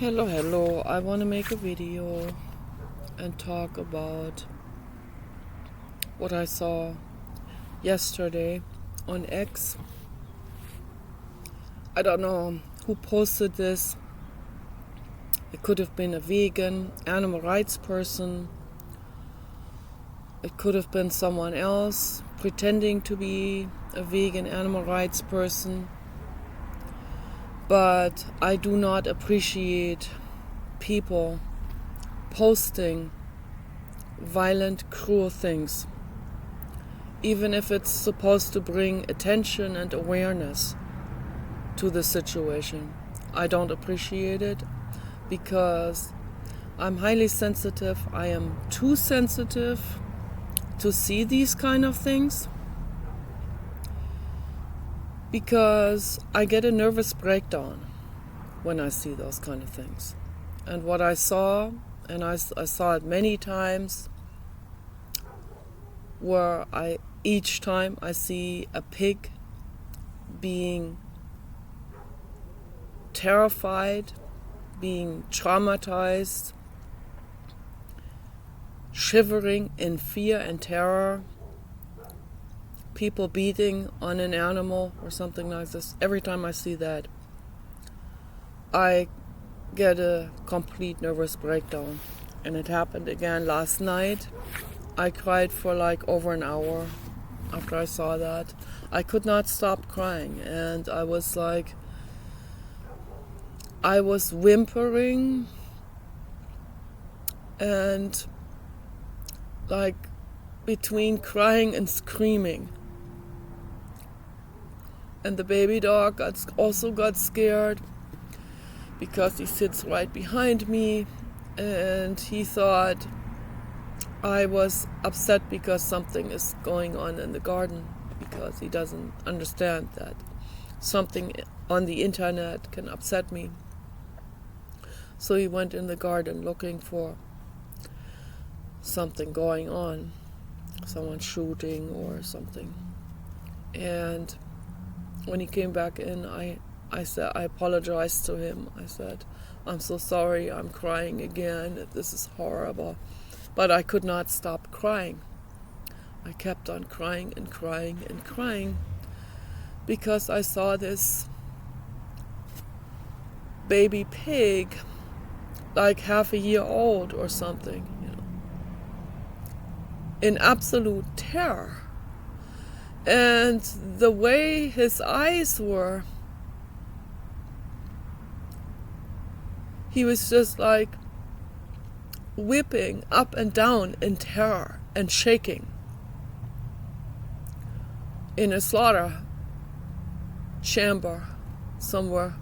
Hello. I want to make a video and talk about what I saw yesterday on X. I don't know who posted this. It could have been a vegan, animal rights person. It could have been someone else pretending to be a vegan, animal rights person. But I do not appreciate people posting violent, cruel things, even if it's supposed to bring attention and awareness to the situation. I don't appreciate it because I'm highly sensitive. I am too sensitive to see these kind of things because I get a nervous breakdown when I see those kind of things. And what I saw, and I saw it many times, where each time I see a pig being terrified, being traumatized, shivering in fear and terror, people beating on an animal or something like this. Every time I see that, I get a complete nervous breakdown. And it happened again last night. I cried for like over an hour after I saw that. I could not stop crying, and I was whimpering and like between crying and screaming. And the baby dog also got scared because he sits right behind me, and he thought I was upset because something is going on in the garden, because he doesn't understand that something on the internet can upset me. So he went in the garden looking for something going on, someone shooting or something. And when he came back in, I apologized to him. I said, I'm so sorry, I'm crying again, this is horrible. But I could not stop crying. I kept on crying and crying and crying because I saw this baby pig, like half a year old or something, in absolute terror. And the way his eyes were, he was just like whipping up and down in terror and shaking in a slaughter chamber somewhere.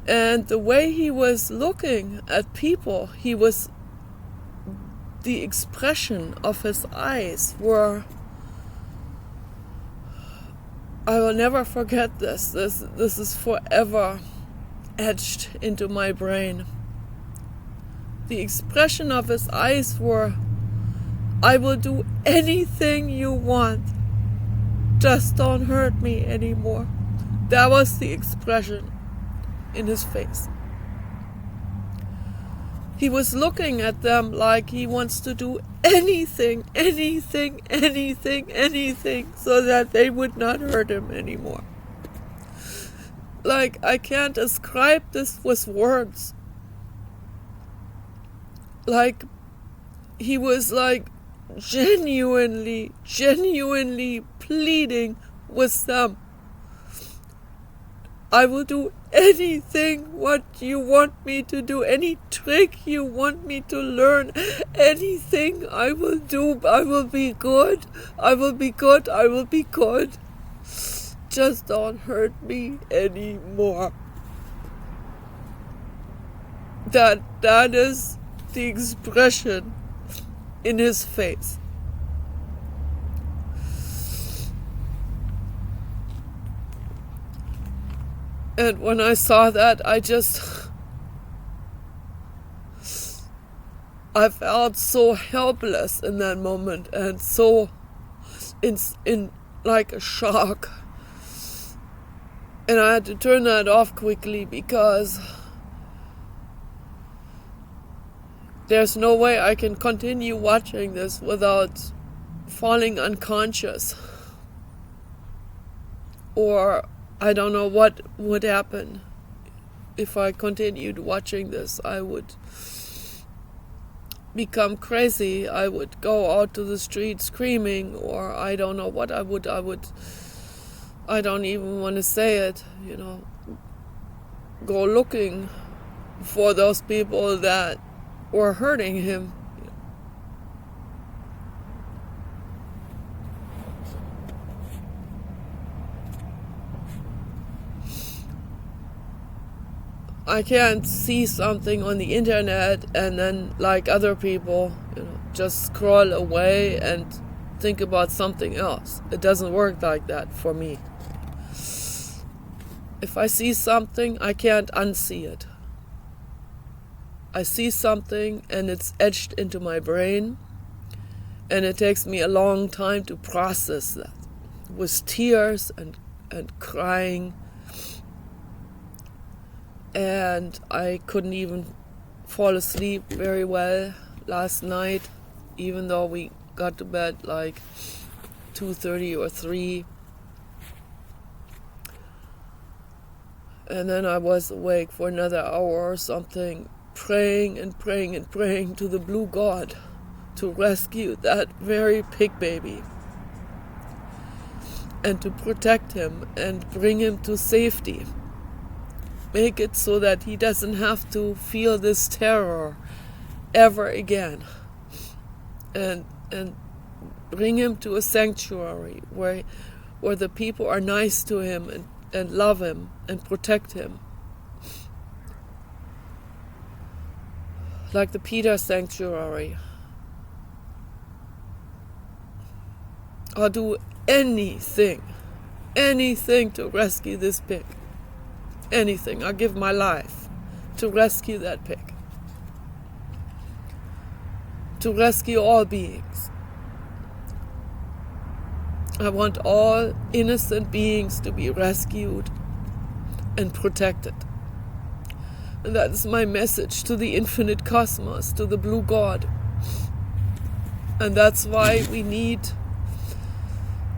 And the way he was looking at people, the expression of his eyes were, I will never forget this. This is forever etched into my brain. The expression of his eyes were, I will do anything you want, just don't hurt me anymore. That was the expression in his face. He was looking at them like he wants to do anything, so that they would not hurt him anymore. Like, I can't describe this with words. Like, he was like genuinely pleading with them. I will do anything what you want me to do, any trick you want me to learn, anything I will do. I will be good. Just don't hurt me anymore. That is the expression in his face. And when I saw that, I felt so helpless in that moment, and so in like a shock. And I had to turn that off quickly because there's no way I can continue watching this without falling unconscious. Or I don't know what would happen if I continued watching this. I would become crazy. I would go out to the street screaming, or I don't know what I would, I don't even want to say it, go looking for those people that were hurting him. I can't see something on the internet and then, like other people, just scroll away and think about something else. It doesn't work like that for me. If I see something, I can't unsee it. I see something and it's etched into my brain, and it takes me a long time to process that, with tears and crying. And I couldn't even fall asleep very well last night, even though we got to bed like 2:30 or 3. And then I was awake for another hour or something, praying and praying and praying to the blue God to rescue that very pig baby and to protect him and bring him to safety. Make it so that he doesn't have to feel this terror ever again. And bring him to a sanctuary where the people are nice to him and love him and protect him. Like the PETA sanctuary. I'll do anything to rescue this pig. Anything. I'll give my life to rescue that pig. To rescue all beings. I want all innocent beings to be rescued and protected. And that is my message to the infinite cosmos, to the blue God. And that's why we need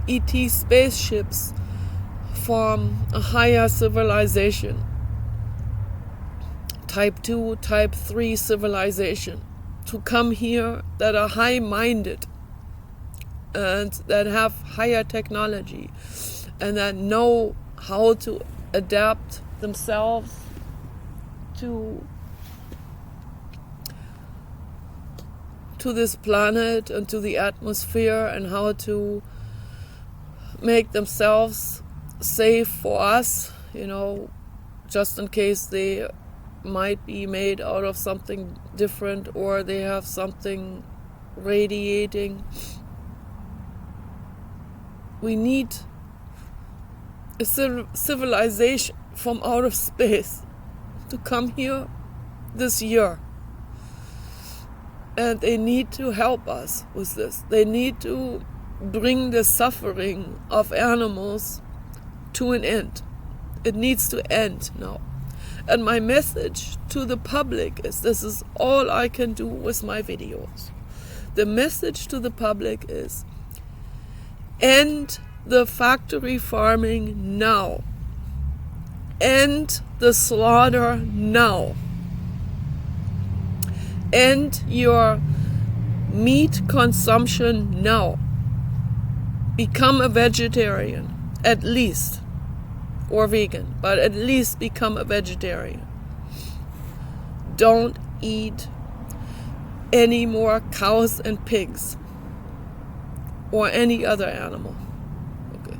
ET spaceships from a higher civilization, type 2, type 3 civilization, to come here that are high-minded and that have higher technology and that know how to adapt themselves to this planet and to the atmosphere, and how to make themselves safe for us, just in case they might be made out of something different, or they have something radiating. We need a civilization from outer space to come here this year. And they need to help us with this. They need to bring the suffering of animals to an end. It needs to end now. And my message to the public is, this is all I can do with my videos. The message to the public is, end the factory farming now. End the slaughter now. End your meat consumption now. Become a vegetarian, at least. Or vegan, but at least become a vegetarian. Don't eat any more cows and pigs. Or any other animal. Okay.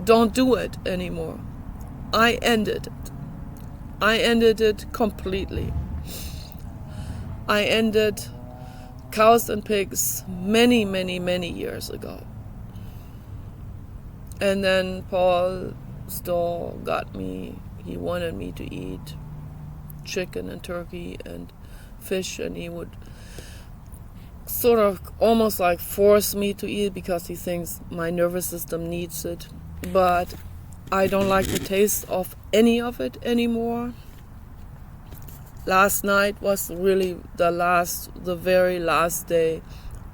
Don't do it anymore. I ended it. I ended it completely. I ended cows and pigs many, many, many years ago. And then Paul Stoll got me. He wanted me to eat chicken and turkey and fish, and he would sort of almost like force me to eat because he thinks my nervous system needs it. But I don't like the taste of any of it anymore. Last night was really the very last day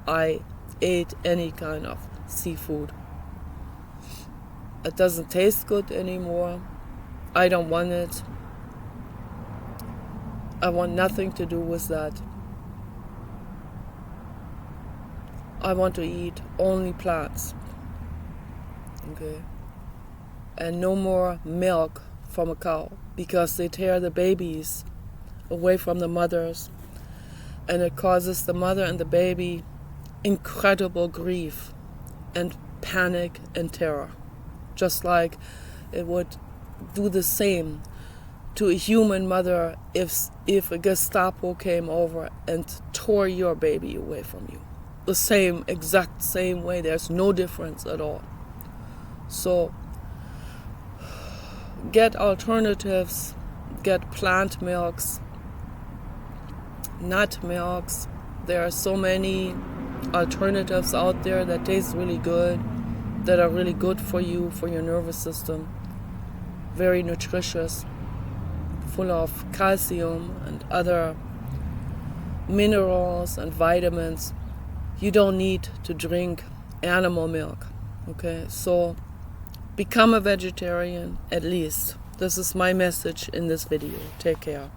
I ate any kind of seafood. It doesn't taste good anymore. I don't want it. I want nothing to do with that. I want to eat only plants. Okay? And no more milk from a cow, because they tear the babies away from the mothers, and it causes the mother and the baby incredible grief and panic and terror. Just like it would do the same to a human mother if a Gestapo came over and tore your baby away from you. The exact same way. There's no difference at all. So get alternatives, get plant milks, nut milks. There are so many alternatives out there that taste really good, that are really good for you, for your nervous system. Very nutritious, full of calcium and other minerals and vitamins. You don't need to drink animal milk. Okay, so become a vegetarian at least. This is my message in this video. Take care.